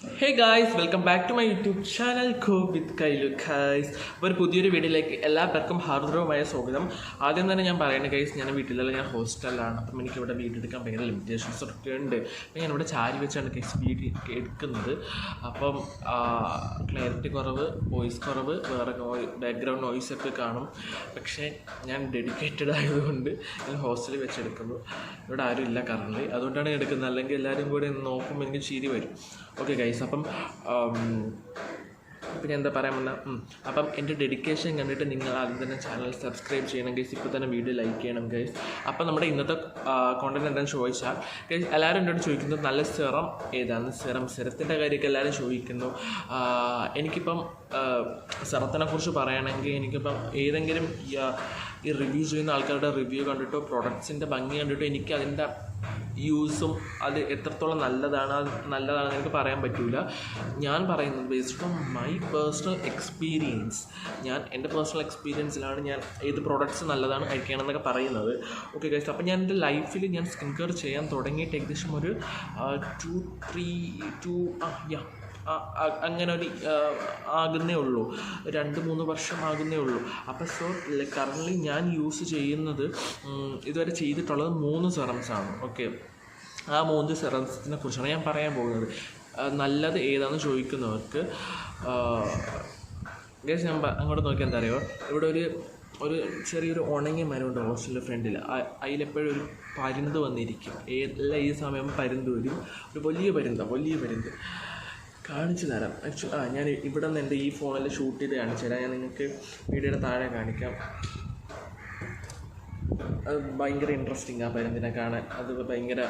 Hey guys, welcome back to my YouTube channel cook with Kailu guys. അപ്പോൾ ഒരു പുതിയൊരു വീഡിയോയിലേക്ക് എല്ലാവർക്കും ഹാർദവമായ സ്വാഗതം. ആദ്യം തന്നെ ഞാൻ പറയുന്നത് ഗൈസ്, ഞാൻ വീട്ടിലല്ല, ഞാൻ ഹോസ്റ്റലിലാണ്. അപ്പം എനിക്കിവിടെ വീഡിയോ എടുക്കാൻ ഭയങ്കര ലിമിറ്റേഷൻസ് ഒക്കെ ഉണ്ട്. അപ്പം ഞാനിവിടെ ചാരി വെച്ചാണ് ഗൈസ് വീഡിയോ എടുക്കുന്നത്. അപ്പം ക്ലാരിറ്റി കുറവ്, വോയിസ് കുറവ്, വേറെ ബാക്ക്ഗ്രൗണ്ട് നോയ്സൊക്കെ കാണും. പക്ഷേ ഞാൻ ഡെഡിക്കേറ്റഡ് ആയതുകൊണ്ട് ഞാൻ ഹോസ്റ്റലിൽ വെച്ചെടുക്കുന്നു. ഇവിടെ ആരും ഇല്ല കറൻലി, അതുകൊണ്ടാണ് എടുക്കുന്നത്. അല്ലെങ്കിൽ എല്ലാവരും കൂടെ നോക്കുമ്പോൾ എനിക്ക് ചിരി വരും. ഓക്കെ ഗൈസ്, അപ്പം പിന്നെ എന്താ പറയാൻ വന്നാൽ അപ്പം എൻ്റെ ഡെഡിക്കേഷൻ കണ്ടിട്ട് നിങ്ങൾ ആദ്യം തന്നെ ചാനൽ സബ്സ്ക്രൈബ് ചെയ്യണം ഗൈസ്. ഇപ്പോൾ തന്നെ വീഡിയോ ലൈക്ക് ചെയ്യണം ഗൈസ്. അപ്പം നമ്മുടെ ഇന്നത്തെ കോണ്ടൻറ്റ് എന്താണെന്ന് ചോദിച്ചാൽ ഗൈസ്, എല്ലാവരും എന്നോട് ചോദിക്കുന്നത് നല്ല സിറം ഏതാണ്, സിറത്തിൻ്റെ കാര്യമൊക്കെ എല്ലാവരും ചോദിക്കുന്നു. എനിക്കിപ്പം സിറത്തിനെ കുറിച്ച് പറയുകയാണെങ്കിൽ എനിക്കിപ്പം ഏതെങ്കിലും ഈ റിവ്യൂ ചെയ്യുന്ന ആൾക്കാരുടെ റിവ്യൂ കണ്ടിട്ടോ പ്രൊഡക്ട്സിൻ്റെ ഭംഗി കണ്ടിട്ടോ എനിക്ക് അതിൻ്റെ യൂസും അത് എത്രത്തോളം നല്ലതാണെന്ന് എനിക്ക് പറയാൻ പറ്റില്ല. ഞാൻ പറയുന്നത് based on my personal experience, എൻ്റെ പേഴ്സണൽ എക്സ്പീരിയൻസിലാണ് ഞാൻ ഏത് പ്രോഡക്റ്റ്സ് നല്ലതാണ് കഴിക്കണം എന്നൊക്കെ പറയുന്നത്. ഓക്കെ ഗൈസ്, അപ്പോൾ ഞാൻ എൻ്റെ ലൈഫിൽ ഞാൻ സ്കിൻ കെയർ ചെയ്യാൻ തുടങ്ങിയിട്ട് ഏകദേശം ഒരു 2-3 അങ്ങനെ ഒരു ആകുന്നേ ഉള്ളൂ, 2-3 വർഷം ആകുന്നേ ഉള്ളൂ. അപ്പോൾ സോ കറൻ്റ്ലി ഞാൻ യൂസ് ചെയ്യുന്നത് ഇതുവരെ ചെയ്തിട്ടുള്ളത് 3 സെറംസാണ്. ഓക്കെ, ആ 3 സെറംസിനെ കുറിച്ചാണ് ഞാൻ പറയാൻ പോകുന്നത്. നല്ലത് ഏതാണെന്ന് ചോദിക്കുന്നവർക്ക് ഗൈസ്, ഞാൻ അങ്ങോട്ട് നോക്കിയാൽ എന്താ അറിയുമോ, ഇവിടെ ഒരു ചെറിയൊരു ഉണങ്ങിയ മരമുണ്ട് ഹോസ്റ്റലിൻ്റെ ഫ്രണ്ടിൽ. അതിലെപ്പോഴും ഒരു പരുന്ത് വന്നിരിക്കും. ഈ സമയം പരുന്ത് വരും, ഒരു വലിയ പരുന്ത് കാണിച്ചു തരാം. ഞാൻ ഇവിടെ നിന്ന് എൻ്റെ ഈ ഫോണിൽ ഷൂട്ട് ചെയ്ത് കാണിച്ചു തരാം. ഞാൻ നിങ്ങൾക്ക് വീഡിയോയുടെ താഴെ കാണിക്കാം. അത് ഭയങ്കര ഇൻട്രസ്റ്റിംഗ്, ആ പരുന്തിനെ കാണാൻ. അത് ഭയങ്കര,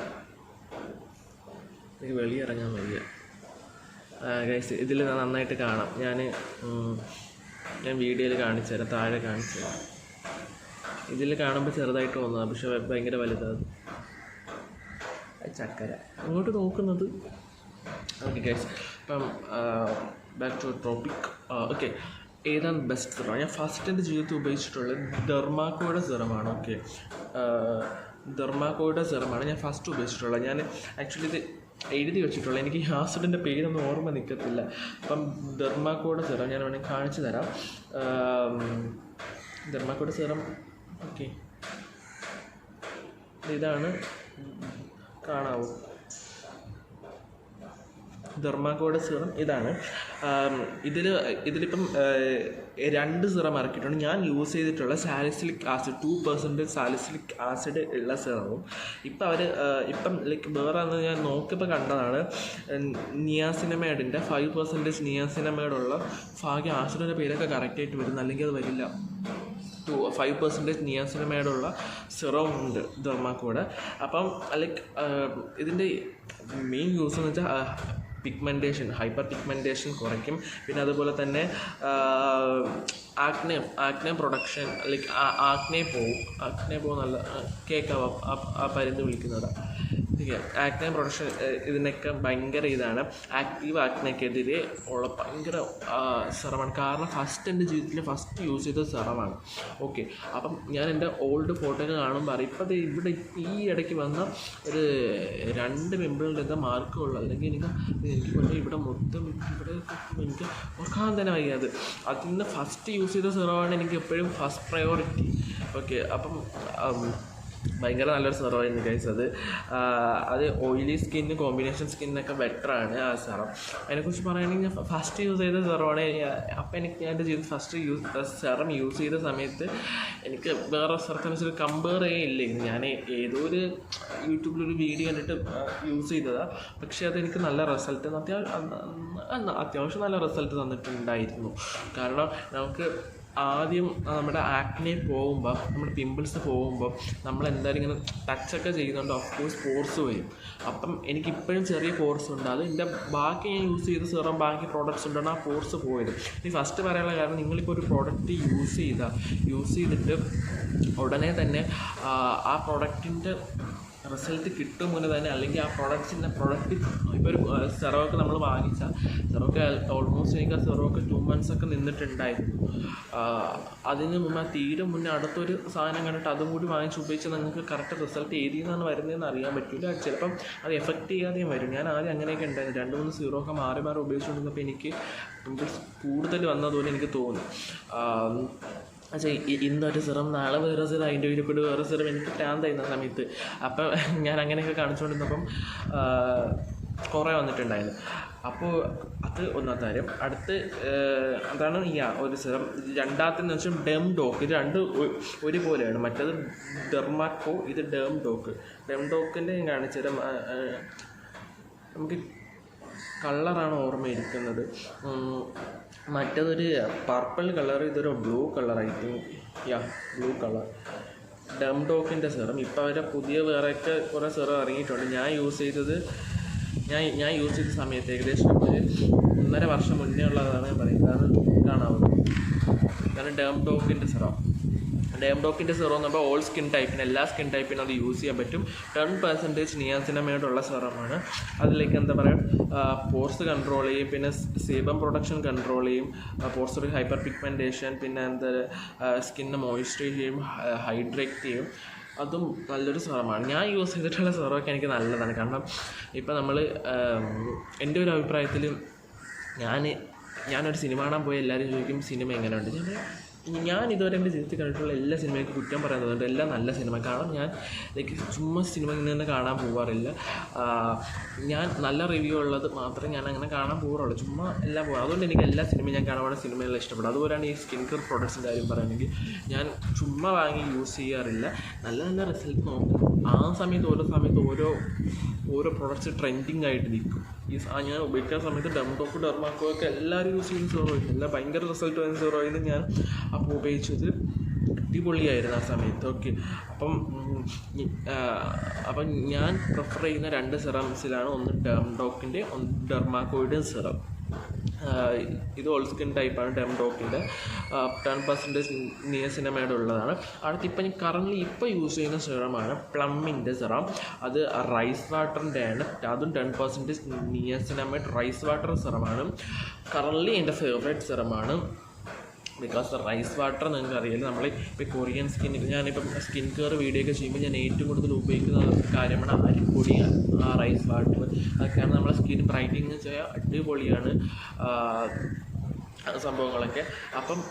എനിക്ക് വെളിയിറങ്ങാൻ വയ്യ ഗൈസ്. ഇതിൽ നന്നായിട്ട് കാണാം. ഞാൻ വീഡിയോയിൽ കാണിച്ചു തരാം, താഴെ കാണിച്ചു തരാം. ഇതിൽ കാണുമ്പോൾ ചെറുതായിട്ട് തോന്നുന്നത്, പക്ഷെ ഭയങ്കര വലുതാണ്. ചക്കര അങ്ങോട്ട് നോക്കുന്നത്. ഓക്കെ ഗൈസ്, ഇപ്പം ബാക്ക് ടു ടോപ്പിക്. ഓക്കെ, ഏതാണ് ബെസ്റ്റ് സിറം? ഞാൻ ഫസ്റ്റ് എൻ്റെ ജീവിതത്തിൽ ഉപയോഗിച്ചിട്ടുള്ളത് ഡെർമാക്കോയുടെ സിറമാണ്. ഓക്കെ, ഡെർമാക്കോയുടെ സിറമാണ് ഞാൻ ഫസ്റ്റ് ഉപയോഗിച്ചിട്ടുള്ളത്. ഞാൻ ആക്ച്വലി ഇത് എഴുതി വെച്ചിട്ടുള്ളത്, എനിക്ക് ആസിഡിൻ്റെ പേരൊന്നും ഓർമ്മ നിൽക്കത്തില്ല. അപ്പം ഡെർമാക്കോയുടെ സിറം ഞാൻ വേണമെങ്കിൽ കാണിച്ചു തരാം. ഡെർമാക്കോയുടെ സിറം, ഓക്കെ, ഇതാണ്, കാണാവൂ. ഡെർമാക്കോയുടെ സിറം ഇതാണ്. ഇതിലിപ്പം 2 സിറം ഇറക്കിയിട്ടുണ്ട്. ഞാൻ യൂസ് ചെയ്തിട്ടുള്ള സാലിസിലിക് ആസിഡ് 2% സാലിസിലിക് ആസിഡ് ഉള്ള സിറവും ഇപ്പം ലൈക്ക് വേറെ അന്ന് ഞാൻ നോക്കിയപ്പോൾ കണ്ടതാണ് നിയാസിനമേഡിൻ്റെ 5% നിയാസിനമേഡുള്ള ഭാഗ്യ ആസിഡിൻ്റെ പേരൊക്കെ കറക്റ്റായിട്ട് വരുന്നു, അല്ലെങ്കിൽ അത് വരില്ല. 5% നിയാസിനമേഡുള്ള സിറം ഉണ്ട് ഡെർമാക്കോയുടെ. അപ്പം ലൈക്ക് ഇതിൻ്റെ മെയിൻ യൂസ് എന്ന് വെച്ചാൽ ഹൈപ്പർ പിഗ്മെൻറ്റേഷൻ കുറയ്ക്കും. പിന്നെ അതുപോലെ തന്നെ ആക്നെ പ്രൊഡക്ഷൻ, ലൈക്ക് ആക്നെ പോവും. നല്ല കേൾക്കാം ആ പരുന്ത് വിളിക്കുന്നതാണ്. ആക്നെ പ്രൊഡക്ഷൻ, ഇതിനൊക്കെ ഭയങ്കര ഇതാണ്. ആക്റ്റീവ് ആക്നെക്കെതിരെ ഉള്ള ഭയങ്കര സിറമാണ്. കാരണം എൻ്റെ ജീവിതത്തിൽ ഫസ്റ്റ് യൂസ് ചെയ്ത സിറമാണ്. ഓക്കെ, അപ്പം ഞാൻ എൻ്റെ ഓൾഡ് ഫോട്ടോകൾ കാണുമ്പോൾ അറിയാം, ഇപ്പം ഇവിടെ ഈ ഇടയ്ക്ക് വന്ന ഒരു 2 പിമ്പിളിൻ്റെ മാർക്കുള്ളൂ. അല്ലെങ്കിൽ എനിക്ക് കൊണ്ട് ഇവിടെ മൊത്തം ഇവിടെ എനിക്ക് ഓർക്കാൻ തന്നെ വയ്യത്. അതിന് ഫസ്റ്റ് യൂസ് ചെയ്ത സിറമാണ് എനിക്ക് എപ്പോഴും ഫസ്റ്റ് പ്രയോറിറ്റി. ഓക്കെ, അപ്പം ഭയങ്കര നല്ലൊരു സിറമായിരുന്നു ഗൈസ്. അത് ഓയിലി സ്കിന്ന്, കോമ്പിനേഷൻ സ്കിന്നൊക്കെ ബെറ്ററാണ് ആ സിറം. അതിനെക്കുറിച്ച് പറയുകയാണെങ്കിൽ ഞാൻ ഫസ്റ്റ് യൂസ് ചെയ്ത സിറമാണ്. അപ്പം ഞാൻ എൻ്റെ ജീവിതത്തിൽ ഫസ്റ്റ് സിറം യൂസ് ചെയ്ത സമയത്ത് എനിക്ക് വേറെ സിറത്തിനെ വെച്ചൊരു കമ്പയർ ചെയ്യില്ലായിരുന്നു. ഞാൻ ഏതോ ഒരു യൂട്യൂബിലൊരു വീഡിയോ കണ്ടിട്ട് യൂസ് ചെയ്തതാണ്. പക്ഷേ അതെനിക്ക് നല്ല റിസൾട്ട്, അത്യാവശ്യം നല്ല റിസൾട്ട് തന്നിട്ടുണ്ടായിരുന്നു. കാരണം നമുക്ക് ആദ്യം നമ്മുടെ ആക്നെ പോകുമ്പോൾ, നമ്മുടെ പിമ്പിൾസ് പോകുമ്പോൾ നമ്മളെന്തായാലും ഇങ്ങനെ ടച്ചൊക്കെ ചെയ്യുന്നുണ്ട്, ഓഫ്കോഴ്സ് പോർസ് വരും. അപ്പം എനിക്കിപ്പോഴും ചെറിയ പോർസ് ഉണ്ട്. അത് എൻ്റെ ബാക്കി ഞാൻ യൂസ് ചെയ്ത സിറം, ബാക്കി പ്രോഡക്റ്റ്സ് ഉണ്ടാണ് ആ പോർസ് പോയത്. ഇനി ഫസ്റ്റ് പറയാനുള്ള കാരണം, നിങ്ങളിപ്പോൾ ഒരു പ്രോഡക്റ്റ് യൂസ് ചെയ്തിട്ട് ഉടനെ തന്നെ ആ പ്രോഡക്റ്റിൻ്റെ റിസൾട്ട് കിട്ടും മുന്നേ തന്നെ, അല്ലെങ്കിൽ ആ പ്രൊഡക്റ്റ് ഇപ്പോൾ ഒരു സെറോക്ക് നമ്മൾ വാങ്ങിച്ചാൽ സെറോക്ക് ഓൾമോസ്റ്റ് എനിക്ക് ആ സെറോക്ക് 2 months ഒക്കെ നിന്നിട്ടുണ്ടായിരുന്നു. അതിന് മുമ്പ് തീരെ മുന്നേ അടുത്തൊരു സാധനം കണ്ടിട്ട് അതും കൂടി വാങ്ങിച്ച് ഉപയോഗിച്ചാൽ നിങ്ങൾക്ക് കറക്റ്റ് റിസൾട്ട് ഏതിൽ നിന്നാണ് വരുന്നതെന്ന് അറിയാൻ പറ്റില്ല. ചിലപ്പം അത് എഫക്റ്റ് ചെയ്യാതെയും വരും. ഞാൻ ആദ്യം അങ്ങനെയൊക്കെ ഉണ്ടായിരുന്നു. 2-3 സീറോക്കെ മാറി ഉപയോഗിച്ചുകൊണ്ടിരുന്നപ്പോൾ എനിക്ക് പിമ്പിൾസ് കൂടുതൽ വന്നതുപോലെ എനിക്ക് തോന്നി. പക്ഷേ ഇന്നൊരു സിറം നാളെ വേറെ സിറം, അതിൻ്റെ ഒരു കൂടി വേറെ സിറം, എനിക്ക് ടാന്തായിരുന്ന സമയത്ത്. അപ്പം ഞാൻ അങ്ങനെയൊക്കെ കാണിച്ചുകൊണ്ടിരുന്നപ്പം കുറേ വന്നിട്ടുണ്ടായിരുന്നു. അപ്പോൾ അത് ഒന്നാമത്തെ കാര്യം. അടുത്ത് അതാണ് ഈ ഒരു സിറം. രണ്ടാമത്തെന്ന് വെച്ചാൽ ഡെം ഡോക്ക്. ഇത് രണ്ട് ഒരുപോലെയാണ്. മറ്റേത് ഡെർമാക്കോ, ഇത് ഡെം ഡോക്ക്. ഡെം ഡോക്കിൻ്റെ ഞാൻ കാണിച്ചുതരാം. നമുക്ക് കളറാണ് ഓർമ്മയിരിക്കുന്നത്. മറ്റേതൊരു പർപ്പിൾ കളർ, ഇതൊരു blue colour. I think blue colour. ഡെം ഡോക്കിൻ്റെ സിറം. ഇപ്പോൾ അവരെ പുതിയ വേറെയൊക്കെ കുറേ സിറം ഇറങ്ങിയിട്ടുണ്ട്. ഞാൻ യൂസ് ചെയ്ത സമയത്ത് ഏകദേശം ഒരു 1.5 വർഷം മുന്നേ ഉള്ളതാണ് ഞാൻ പറയുന്നത്. കാണാവുന്നത് ഇതാണ് ഡെം ഡോക്കിൻ്റെ സിറം. ഡെം ഡോക്കിൻ്റെ സിറം എന്ന് പറയുമ്പോൾ ഓൾ സ്കിൻ ടൈപ്പിന്, എല്ലാ സ്കിൻ ടൈപ്പിനും അത് യൂസ് ചെയ്യാൻ പറ്റും. 10% നിയാസിനമൈഡ് സെറമാണ്. അതിലേക്ക് എന്താ പറയുക, പോർസ് കൺട്രോൾ ചെയ്യും, പിന്നെ സീബം പ്രൊഡക്ഷൻ കൺട്രോൾ ചെയ്യും, പോർസ് ഹൈപ്പർ പിഗ്മെൻറ്റേഷൻ, പിന്നെ എന്താ സ്കിന്നെ മോയ്സ്ചറൈസ് ചെയ്യും, ഹൈഡ്രേറ്റ് ചെയ്യും. അതും നല്ലൊരു സെറമാണ്. ഞാൻ യൂസ് ചെയ്തിട്ടുള്ള സെറമൊക്കെ എനിക്ക് നല്ലതാണ്. കാരണം ഇപ്പം നമ്മൾ എൻ്റെ ഒരു അഭിപ്രായത്തിൽ ഞാനൊരു സിനിമ കാണാൻ പോയി എല്ലാവരും ചോദിക്കും സിനിമ എങ്ങനെയുണ്ട്. ഞാൻ ഇതുവരെ എൻ്റെ ജീവിതത്തിൽ കണ്ടിട്ടുള്ള എല്ലാ സിനിമയ്ക്ക് കുറ്റം പറയുന്നതുകൊണ്ട് എല്ലാം നല്ല സിനിമ. കാരണം ഞാൻ ചുമ്മാ സിനിമ ഇങ്ങനെ കാണാൻ പോകാറില്ല. ഞാൻ നല്ല റിവ്യൂ ഉള്ളത് മാത്രമേ ഞാൻ അങ്ങനെ കാണാൻ പോകാറുള്ളൂ. ചുമ്മാ എല്ലാം പോകും. അതുകൊണ്ട് എനിക്ക് എല്ലാ സിനിമയും ഞാൻ കാണുവാണ് സിനിമയെല്ലാം ഇഷ്ടപ്പെടും. അതുപോലെയാണ് ഈ സ്കിൻ കെയർ പ്രോഡക്ട്സിൻ്റെ കാര്യം പറയുകയാണെങ്കിൽ ഞാൻ ചുമ്മാ വാങ്ങി യൂസ് ചെയ്യാറില്ല. നല്ല നല്ല റിസൾട്ട് നോക്കും. ആ സമയത്ത് ഓരോ പ്രോഡക്റ്റ്സ് ട്രെൻഡിങ് ആയിട്ട് നിൽക്കും. ഞാൻ ഉപയോഗിക്കുന്ന സമയത്ത് ഡെംഡോക്ക്, ഡെർമാക്കോ ഒക്കെ എല്ലാവരും യൂസ് ചെയ്യുന്ന സീറോയില്ല. എല്ലാം ഭയങ്കര റിസൾട്ട് വരുന്ന സീറോയിൽ ഞാൻ അപ്പോൾ ഉപയോഗിച്ചത് അടിപൊളിയായിരുന്നു ആ സമയത്ത്. ഓക്കെ, അപ്പം ഞാൻ പ്രിഫർ ചെയ്യുന്ന 2 സിറംസിലാണ്. ഒന്ന് ഡെംഡോക്കിൻ്റെ, ഒന്ന് ഡെർമാക്കോയുടെ സിറം. ഇത് ഓൾ സ്കിൻ ടൈപ്പാണ്. ഡെംഡോക്കിൻ്റെ 10% നിയാസിനമൈഡ് ഉള്ളതാണ്. അടുത്തിപ്പം ഞാൻ കറൻറ്റ്ലി യൂസ് ചെയ്യുന്ന സിറമാണ് പ്ലമ്മിൻ്റെ സിറം. അത് റൈസ് വാട്ടറിൻ്റെ ആണ്. അതും 10% നിയാസിനമൈഡ് റൈസ് വാട്ടർ സിറമാണ്. കറൻറ്റ്ലി എൻ്റെ ഫേവറേറ്റ് സിറമാണ്. ബിക്കോസ് റൈസ് വാട്ടർ നിങ്ങൾക്ക് അറിയില്ല, നമ്മൾ ഇപ്പോൾ കൊറിയൻ ഞാനിപ്പം സ്കിൻ കെയർ വീഡിയോ ഒക്കെ ചെയ്യുമ്പോൾ ഞാൻ ഏറ്റവും കൂടുതൽ ഉപയോഗിക്കുന്ന കാര്യമാണ് അരിപ്പൊടിയാണ്, ആ റൈസ് വാട്ടർ. അതൊക്കെയാണ് നമ്മളെ സ്കിൻ ബ്രൈറ്റനിങ് ചെയ്യാൻ അടിപൊളിയാണ് സംഭവങ്ങളൊക്കെ. അപ്പം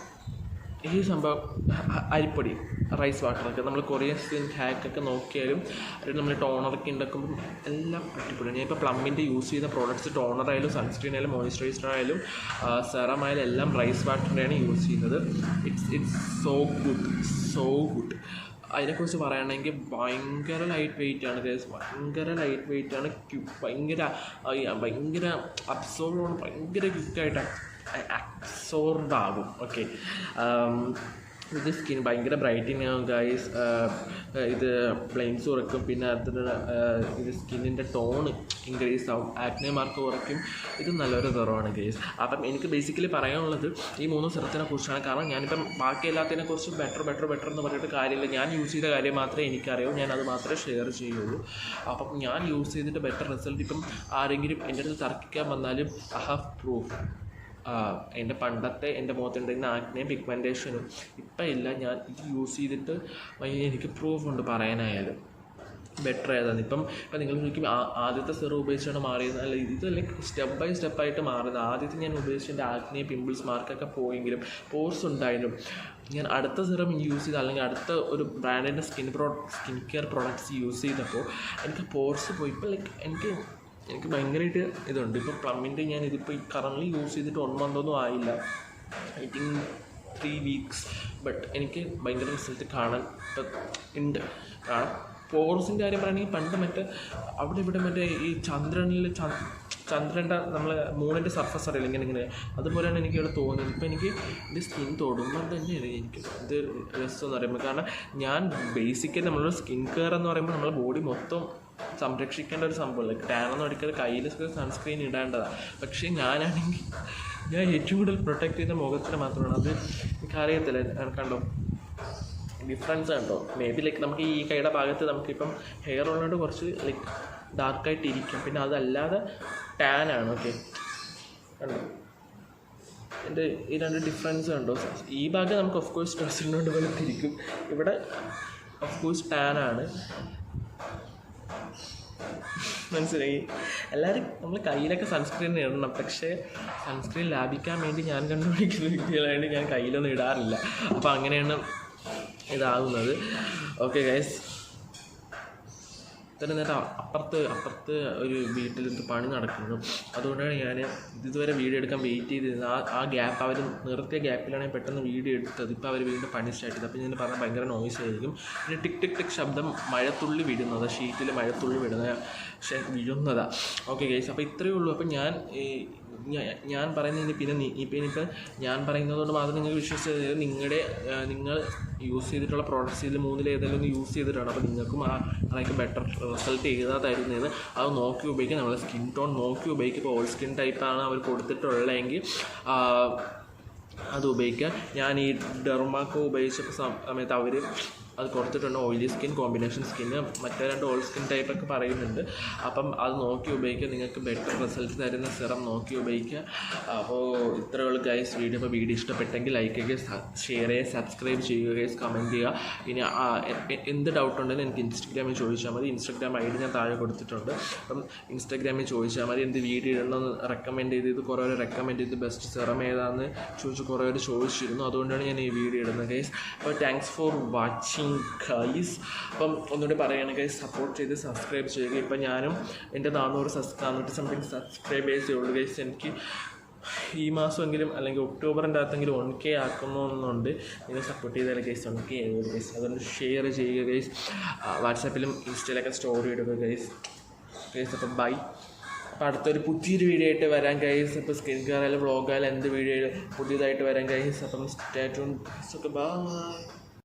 ഈ സംഭവം അരിപ്പൊടി, റൈസ് വാട്ടറൊക്കെ നമ്മൾ കൊറിയൻ സ്കിൻ ഹാക്കൊക്കെ നോക്കിയാലും നമ്മൾ ടോണറൊക്കെ ഉണ്ടാക്കുമ്പോൾ എല്ലാം അടിപൊളിയാണ്. ഞാൻ ഇപ്പോൾ പ്ലമ്മിൻ്റെ യൂസ് ചെയ്യുന്ന പ്രോഡക്റ്റ്സ് ടോണറായാലും സൺസ്ക്രീൻ ആയാലും മോയ്സ്ചറൈസർ ആയാലും സെറം ആയാലും എല്ലാം റൈസ് വാട്ടറിൻ്റെയാണ് യൂസ് ചെയ്യുന്നത്. It's so good. അതിനെക്കുറിച്ച് പറയുകയാണെങ്കിൽ ഭയങ്കര ലൈറ്റ് വെയിറ്റ് ആണ് ഗൈസ്. ഭയങ്കര അബ്സോർബ്, ഭയങ്കര ക്വിക്കായിട്ട് അബ്സോർബ് ആകും. ഓക്കെ, ഇത് സ്കിൻ ഭയങ്കര ബ്രൈറ്റനിങ് ആകും ഗൈസ്. ഇത് ഫ്ലെയിംസ് കുറയ്ക്കും. പിന്നെ ഇത് സ്കിന്നിൻ്റെ ടോണ് ഇൻക്രീസ് ആവും. ആക്നെ മാർക്ക് കുറയ്ക്കും. ഇത് നല്ലൊരു സിറമാണ് ഗൈസ്. അപ്പം എനിക്ക് ബേസിക്കലി പറയാനുള്ളത് ഈ 3 സിറത്തിനെ കുറിച്ചാണ്. കാരണം ഞാനിപ്പം ബാക്കി എല്ലാത്തിനെ കുറിച്ച് ബെറ്റർ എന്ന് പറഞ്ഞിട്ട് കാര്യമില്ല. ഞാൻ യൂസ് ചെയ്ത കാര്യം മാത്രമേ എനിക്കറിയൂ. ഞാൻ അത് മാത്രമേ ഷെയർ ചെയ്യുള്ളൂ. അപ്പം ഞാൻ യൂസ് ചെയ്തിട്ട് ബെറ്റർ റിസൾട്ട് ഇപ്പം ആരെങ്കിലും എൻ്റെ അടുത്ത് തർക്കിക്കാൻ വന്നാലും ഐ ഹാവ് പ്രൂഫ്. എൻ്റെ മുഖത്തുണ്ടായിരുന്ന ആക്നെയും പിഗ്മെൻറ്റേഷനും ഇപ്പം ഇല്ല. ഞാൻ ഇത് യൂസ് ചെയ്തിട്ട് എനിക്ക് പ്രൂഫുണ്ട് പറയാനായാലും ബെറ്റർ ആയതാണ്. ഇപ്പം നിങ്ങൾ ചോദിക്കും ആദ്യത്തെ സിറം ഉപയോഗിച്ചാണ് മാറിയത്. അല്ല, ഇത് സ്റ്റെപ്പ് ബൈ സ്റ്റെപ്പായിട്ട് മാറുന്നത്. ആദ്യത്തെ ഞാൻ ഉപയോഗിച്ചതിൻ്റെ ആക്നെ, പിമ്പിൾസ് മാർക്കൊക്കെ പോയെങ്കിലും പോർസ് ഉണ്ടായാലും ഞാൻ അടുത്ത സിറം യൂസ് ചെയ്ത്, അല്ലെങ്കിൽ അടുത്ത ഒരു ബ്രാൻഡിൻ്റെ സ്കിൻ കെയർ പ്രോഡക്റ്റ്സ് യൂസ് ചെയ്തപ്പോൾ എനിക്ക് പോർസ് പോയി. ഇപ്പം എനിക്ക് ഭയങ്കരമായിട്ട് ഇതുണ്ട്. ഇപ്പോൾ പ്ലമ്മിൻ്റെ ഞാൻ ഇതിപ്പോൾ കറൻറ്റ്ലി യൂസ് ചെയ്തിട്ട് 1 month ഒന്നും ആയില്ല. I think 3 weeks. ബട്ട് എനിക്ക് ഭയങ്കര റിസൾട്ട് കാണാൻ ഉണ്ട്. കാരണം പോർസിൻ്റെ കാര്യം പറയുകയാണെങ്കിൽ പണ്ട് അവിടെ ഇവിടെ ഈ ചന്ദ്രൻ്റെ നമ്മളെ മൂണിൻ്റെ സർഫസ് അറിയില്ല ഇങ്ങനെ അതുപോലെയാണ് എനിക്ക് ഇവിടെ തോന്നുന്നത്. ഇപ്പോൾ എനിക്ക് എൻ്റെ സ്കിൻ തൊടുമ്പോൾ തന്നെയാണ് എനിക്ക് ഇത് രസം എന്ന് പറയുമ്പോൾ. കാരണം ഞാൻ ബേസിക്കലി നമ്മളൊരു സ്കിൻ കെയർ എന്ന് പറയുമ്പോൾ നമ്മളെ ബോഡി മൊത്തം സംരക്ഷിക്കേണ്ട ഒരു സംഭവമല്ല. ടാനൊന്നും അടിക്കാതെ കയ്യിൽ സൺസ്ക്രീൻ ഇടേണ്ടതാണ്. പക്ഷേ ഞാൻ ഏറ്റവും കൂടുതൽ പ്രൊട്ടക്റ്റ് ചെയ്ത മുഖത്തിന് മാത്രമാണ്. അത് എനിക്കറിയത്തില്ല. കണ്ടോ, ഡിഫറൻസ് കണ്ടോ? മേ ബി ലൈക്ക് നമുക്ക് ഈ കൈയുടെ ഭാഗത്ത് നമുക്കിപ്പം ഹെയർ ഉള്ളതുകൊണ്ട് കുറച്ച് ലൈക്ക് ഡാർക്കായിട്ടിരിക്കും. പിന്നെ അതല്ലാതെ ടാനാണ്. ഓക്കെ, കണ്ടോ എൻ്റെ ഈ രണ്ട് ഡിഫറൻസ് കണ്ടോ? ഈ ഭാഗം നമുക്ക് ഓഫ് കോഴ്സ് ഡ്രസ്സിനോട് വെളുത്തിരിക്കും, ഇവിടെ ഓഫ് കോഴ്സ് ടാനാണ്. മനസ്സിലായി? എല്ലാവരും നമ്മൾ കയ്യിലൊക്കെ സൺസ്ക്രീൻ ഇടണം, പക്ഷേ സൺസ്ക്രീൻ ലാഭിക്കാൻ വേണ്ടി ഞാൻ കണ്ടുപിടിക്കുന്ന വ്യക്തികളായിട്ട് ഞാൻ കയ്യിലൊന്നും ഇടാറില്ല. അപ്പോൾ അങ്ങനെയാണ് ഇതാകുന്നത്. ഓക്കെ ഗൈസ്, ഇത്ര നേരം അപ്പുറത്ത് ഒരു വീട്ടിൽ പണി നടക്കുന്നു. അതുകൊണ്ടാണ് ഞാൻ ഇതുവരെ വീഡിയോ എടുക്കാൻ വെയിറ്റ് ചെയ്തിരുന്നത്. ആ ഗ്യാപ്പ് അവർ നിർത്തിയ ഗ്യാപ്പിലാണ് പെട്ടെന്ന് വീഡിയോ എടുത്തത്. ഇപ്പോൾ അവർ വീണ്ടും പണി സ്റ്റാർട്ട് ചെയ്തത്. അപ്പോൾ ഞാൻ പറഞ്ഞാൽ ഭയങ്കര നോയ്സ് ആയിരിക്കും. പിന്നെ ടിക് ടിക് ടിക് ശബ്ദം മഴത്തുള്ളി വിടുന്നത്, ഷീറ്റിൽ മഴത്തുള്ളി വീഴുന്നതാണ്. ഓക്കെ ഗൈസ്, അപ്പോൾ ഇത്രയേ ഉള്ളൂ. അപ്പോൾ ഞാൻ പറയുന്നതിന് പിന്നെ ഇനിയിപ്പോൾ ഞാൻ പറയുന്നതുകൊണ്ട് മാത്രം നിങ്ങൾ വിശ്വസിച്ചത് നിങ്ങൾ യൂസ് ചെയ്തിട്ടുള്ള പ്രോഡക്റ്റ്സ് ഇതിൽ മൂന്നിൽ ഏതെങ്കിലും ഒന്ന് യൂസ് ചെയ്തിട്ടാണ്. അപ്പോൾ നിങ്ങൾക്കും ആൾക്ക് ബെറ്റർ റിസൾട്ട് ചെയ്തതായിരുന്നത് അത് നോക്കി ഉപയോഗിക്കുക. നമ്മളെ സ്കിൻ ടോൺ നോക്കി ഉപയോഗിക്കുക. ഇപ്പോൾ ഓൾ സ്കിൻ ടൈപ്പാണ് അവർ കൊടുത്തിട്ടുള്ളതെങ്കിൽ അത് ഉപയോഗിക്കുക. ഞാൻ ഈ ഡെർമാക്കോ ഉപയോഗിച്ച സമയത്ത് അവർ അത് കൊടുത്തിട്ടുണ്ട്. ഓയിലി സ്കിൻ, കോമ്പിനേഷൻ സ്കിന്ന്, മറ്റേ രണ്ട് ഓൾ സ്കിൻ ടൈപ്പൊക്കെ പറയുന്നുണ്ട്. അപ്പം അത് നോക്കി ഉപയോഗിക്കുക. നിങ്ങൾക്ക് ബെറ്റർ റിസൾട്ട് തരുന്ന സിറം നോക്കി ഉപയോഗിക്കുക. അപ്പോൾ ഇത്രയേ ഉള്ളൂ ഗൈസ് വീഡിയോ. അപ്പോൾ വീഡിയോ ഇഷ്ടപ്പെട്ടെങ്കിൽ ലൈക്ക് ചെയ്യുക, ഷെയർ ചെയ്യുക, സബ്സ്ക്രൈബ് ചെയ്യുക ഗൈസ്, കമൻറ്റ് ചെയ്യുക. ഇനി എന്ത് ഡൗട്ട് ഉണ്ടെങ്കിലും എനിക്ക് ഇൻസ്റ്റഗ്രാമിൽ ചോദിച്ചാൽ മതി. ഇൻസ്റ്റഗ്രാം ഐ ഡി ഞാൻ താഴെ കൊടുത്തിട്ടുണ്ട്. അപ്പം ഇൻസ്റ്റഗ്രാമിൽ ചോദിച്ചാൽ മതി. എന്ത് വീഡിയോ ഇടണമെന്ന് റെക്കമെൻഡ് ചെയ്ത് കുറേ പേര് റെക്കമെൻഡ് ചെയ്ത് ബെസ്റ്റ് സിറം ഏതാണെന്ന് ചോദിച്ച് കുറേ പേര് ചോദിച്ചിരുന്നു. അതുകൊണ്ടാണ് ഞാൻ ഈ വീഡിയോ ഇടുന്നത് ഗൈസ്. അപ്പോൾ താങ്ക്സ് ഫോർ വാച്ചിങ് ഗൈസ്. അപ്പം ഒന്നുകൂടി പറയുകയാണ് ഗൈസ്, സപ്പോർട്ട് ചെയ്ത് സബ്സ്ക്രൈബ് ചെയ്യുക. ഇപ്പം ഞാനും എൻ്റെ 400 സംതിങ് സബ്സ്ക്രൈബേഴ്സേ ഉള്ളൂ ഗൈസ്. എനിക്ക് ഈ മാസമെങ്കിലും അല്ലെങ്കിൽ ഒക്ടോബറിൻ്റെ അകത്തെങ്കിലും 1K ആക്കണമെന്നുണ്ട്. നിങ്ങൾ സപ്പോർട്ട് ചെയ്താൽ ഗൈസ് 1K ആവുക ഗൈസ്. അതുകൊണ്ട് ഷെയർ ചെയ്യുക ഗൈസ്. വാട്സാപ്പിലും ഇൻസ്റ്റയിലൊക്കെ സ്റ്റോറി ഇടുക ഗൈസ്. അപ്പോൾ ബൈ. അപ്പോൾ അടുത്തൊരു പുതിയൊരു വീഡിയോ ആയിട്ട് വരാൻ ഗൈസ്. അപ്പോൾ സ്കിൻ കെയർ ആയാലും വ്ളോഗ് ആയാലും എന്ത് വീഡിയോ പുതിയതായിട്ട് വരാൻ ഗൈസ്. അപ്പം സ്റ്റേ ട്യൂൺഡ്. ബൈ.